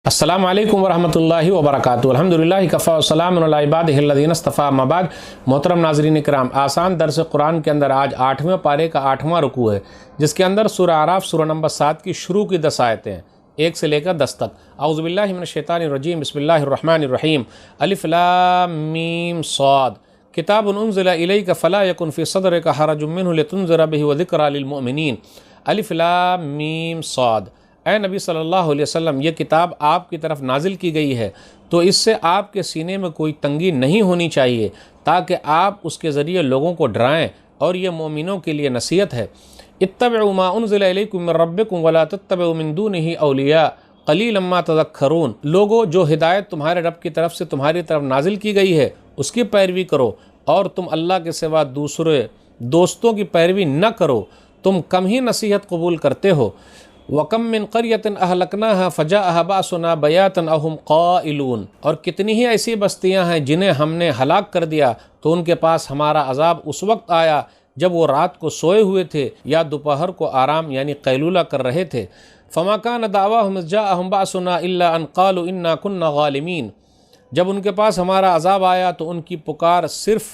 अस्सलामु अलैकुम वरहमतुल्लाहि वबरकातुहू। अल्हम्दुलिल्लाहि कफ़ा व सलामुन अला इबादिहिल्लज़ीना इस्तफ़ा। अम्मा बाद, मोहतरम नाज़रीन किराम, आसान दर्स कुरान के अंदर आज 8वें पारे का 8वां रुकू है, जिसके अंदर सूरह आराफ सूरह नंबर 7 की शुरू की 10 आयतें हैं, 1 से लेकर 10 तक। औज़ु बिल्लाहि मिनश शैतानिर रजीम, बिस्मिल्लाहिर रहमानिर रहीम। अलिफ लाम मीम सॉद, किताबुन उन्ज़िला इलैका फ़ला यकुन फ़ी सदरिका हरजुम मिन्हु लितुन्ज़िरा बिही व ज़िक्रा लिल मुअमिनीन। अलिफ लाम मीम सॉद, ऐ नबी सल्लल्लाहु अलैहि वसल्लम, ये किताब आपकी तरफ नाजिल की गई है तो इससे आपके सीने में कोई तंगी नहीं होनी चाहिए, ताकि आप उसके ज़रिए लोगों को डराएं, और ये मोमिनों के लिए नसीहत है। इत्तबिउ मा उन्ज़िला इलैकुम मिन रब्बिकुम वला तत्तबिउ मिन दूनिही औलिया क़लीलन मा तज़क्करून। लोगो, जो हिदायत तुम्हारे रब की तरफ से तुम्हारी तरफ नाजिल की गई है उसकी पैरवी करो, और तुम अल्लाह के सिवा दूसरे दोस्तों की पैरवी न करो, तुम कम ही नसीहत कबूल करते हो। वकम मिन क़रियतिन अहलकनाहा फ़जाअहा बाअसुना बयातन अहुम क़ाइलून, और कितनी ही ऐसी बस्तियां हैं जिन्हें हमने हलाक कर दिया तो उनके पास हमारा अजाब उस वक्त आया जब वो रात को सोए हुए थे या दोपहर को आराम यानी कैलूला कर रहे थे। फ़मा कान दावाहुम जाअहुम बाअसुना इल्ला अन क़ालू इन्ना कुन्ना ग़ालिमीन। जब उनके पास हमारा अजाब आया तो उनकी पुकार सिर्फ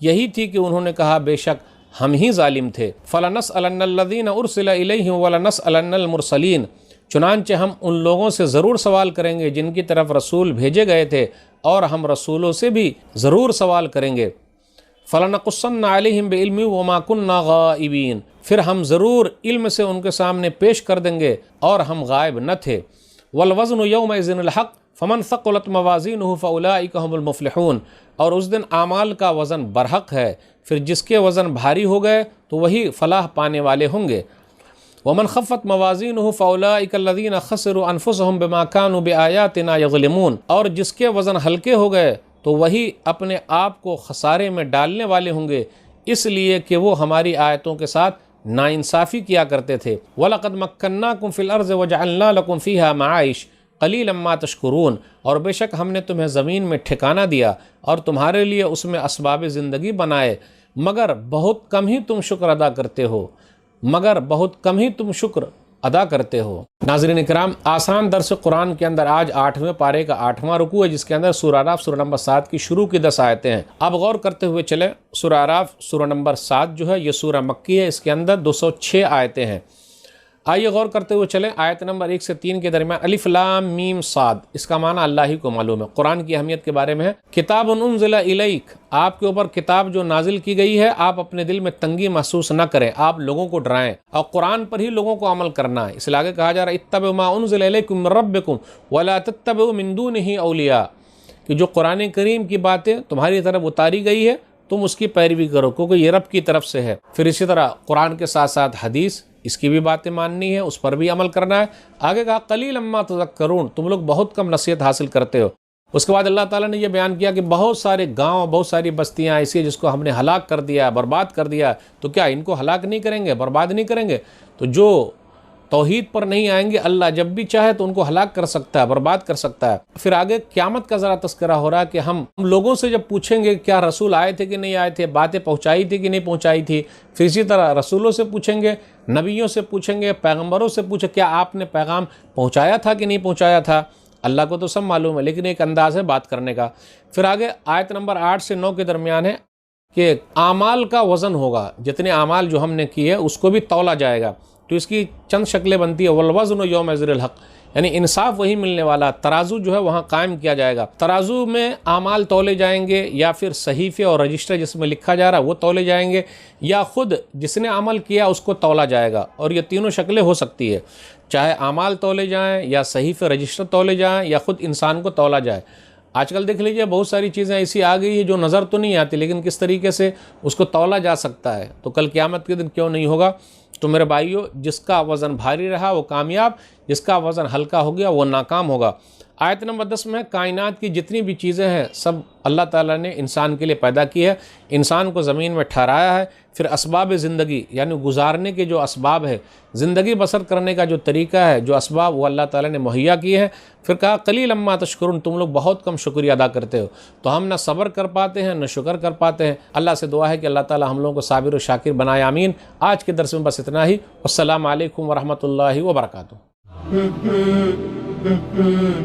यही थी कि उन्होंने कहा, बेशक हम ही जालिम थे। फ़लनस्अलन्नल्लज़ीना उरसिला इलैहिम वलनस्अलन्नल मुरसलीन, चुनांचे हम उन लोगों से ज़रूर सवाल करेंगे जिनकी तरफ रसूल भेजे गए थे, और हम रसूलों से भी ज़रूर सवाल करेंगे। फ़लनक़ुस्सन्ना अलैहिम बिइल्मि वमा कुन्ना गाइबीन, फिर हम ज़रूर इल्म से उनके सामने पेश कर देंगे और हम गायब न थे। वल वज़्नु यौमइज़िनिल हक़ फ़मन सक़ुलत मवाज़ीनुहु फ़उलाइका हुमुल मुफ़्लिहून, और उस दिन आमाल का वज़न बरहक है, फिर जिसके वज़न भारी हो गए तो वही फलाह पाने वाले होंगे। वमन खफ़्फ़त मवाज़ीनुहु फ़उलाइका अल्लज़ीना ख़सिरू अनफ़ुसहुम बिमा कानू बिआयातिना यज़लिमून, और जिसके वज़न हल्के हो गए तो वही अपने आप को खसारे में डालने वाले होंगे, इसलिए कि वो हमारी आयतों के साथ नाइंसाफ़ी किया करते थे। वलक़द मक्कन्नाकुम फ़िल अर्ज़ि वजअलना लकुम फ़ीहा मआइश क़लीलन मा तशकुरून, और बेशक हमने तुम्हें ज़मीन में ठिकाना दिया और तुम्हारे लिए उसमें असबाब ज़िंदगी बनाए, मगर बहुत कम ही तुम शुक्र अदा करते हो, मगर बहुत कम ही तुम शुक्र अदा करते हो। नाज़रीन किराम, आसान दर्स कुरान के अंदर आज 8वें पारे का 8वां रुकू है, जिसके अंदर सूरह आराफ सूरह नंबर 7 की शुरू की 10 आयतें हैं। अब गौर करते हुए चले। सूरह आराफ सूरह नंबर 7 जो है ये सूरह मक्की है, इसके अंदर 206 आयतें हैं। आइए गौर करते हुए चलें। आयत नंबर 1 से 3 के दरमियान अलिफ लाम मीम साद, इसका माना अल्लाह ही को मालूम है। कुरान की अहमियत के बारे में है। किताबुन उन्ज़िला इलैक, आपके ऊपर किताब जो नाजिल की गई है, आप अपने दिल में तंगी महसूस न करें, आप लोगों को डराएं और कुरान पर ही लोगों को अमल करना है। इसलिए आगे कहा जा रहा है, इत्तबिउ मा उन्ज़िला इलैकुम मिन रब्बिकुम वला तत्तबिउ मिन दूनिही औलिया, कि जो कुरान करीम की बातें तुम्हारी तरफ उतारी गई है तुम उसकी पैरवी करो, क्योंकि ये रब की तरफ से है। फिर इसी तरह कुरान के साथ साथ हदीस, इसकी भी बातें माननी है, उस पर भी अमल करना है। आगे कहा, क़लीलन मा तज़क्करून, तुम लोग बहुत कम नसीहत हासिल करते हो। उसके बाद अल्लाह ताला ने यह बयान किया कि बहुत सारे गांव, बहुत सारी बस्तियां ऐसी हैं जिसको हमने हलाक कर दिया, बर्बाद कर दिया, तो क्या इनको हलाक नहीं करेंगे, बर्बाद नहीं करेंगे? तो जो तौहीद पर नहीं आएंगे, अल्लाह जब भी चाहे तो उनको हलाक कर सकता है, बर्बाद कर सकता है। फिर आगे क़यामत का ज़रा तज़किरा हो रहा है कि हम लोगों से जब पूछेंगे क्या रसूल आए थे कि नहीं आए थे, बातें पहुँचाई थी कि नहीं पहुँचाई थी, फिर इसी तरह रसूलों से पूछेंगे, नबियों से पूछेंगे, पैगम्बरों से पूछे क्या आपने पैगाम पहुँचाया था कि नहीं पहुँचाया था। अल्लाह को तो सब मालूम है, लेकिन एक अंदाज़ है बात करने का। फिर आगे आयत नंबर 8 से 9 के दरमियान है कि आमाल का वज़न होगा, जितने आमाल जो हमने किए उसको भी तौला जाएगा। तो इसकी चंद शक्लें बनती है। वल वज़्नु यौमइज़िनिल हक़, यानी इंसाफ वही मिलने वाला, तराजू जो है वहाँ कायम किया जाएगा। तराजू में आमाल तौले जाएंगे, या फिर सहीफ़े और रजिस्टर जिसमें लिखा जा रहा है वो तौले जाएंगे, या ख़ुद जिसने अमल किया उसको तौला जाएगा। और ये तीनों शक्लें हो सकती है, चाहे आमाल तौले जाएँ, या सहीफ़े रजिस्टर तौले जाएँ, या ख़ुद इंसान को तौला जाए। आजकल देख लीजिए बहुत सारी चीज़ें ऐसी आ गई है जो नज़र तो नहीं आती, लेकिन किस तरीके से उसको तौला जा सकता है। तो कल क़यामत के दिन क्यों नहीं होगा? तो मेरे भाइयों, जिसका वज़न भारी रहा वो कामयाब, जिसका वज़न हल्का हो गया वो नाकाम होगा। आयत नंबर 10 में कायनात की जितनी भी चीज़ें हैं सब अल्लाह ताला ने इंसान के लिए पैदा की है, इंसान को ज़मीन में ठहराया है। फिर असबाब ज़िंदगी यानी गुजारने के जो असबाब है, ज़िंदगी बसर करने का जो तरीका है, जो असबाब वो अल्लाह ताला ने मुहैया किए हैं। फिर कहा, क़लीलन मा तशकुरून, तुम लोग बहुत कम शुक्रिया अदा करते हो। तो हम न सब्र कर पाते हैं, न शुक्र कर पाते हैं। अल्लाह से दुआ है कि अल्लाह ताला हम लोगों को साबिर और शाकिर बनाए, आमीन। आज के दर्स में बस इतना ही। अस्सलामु अलैकुम वरहमतुल्लाहि वबरकातुहू। Mm-hmm.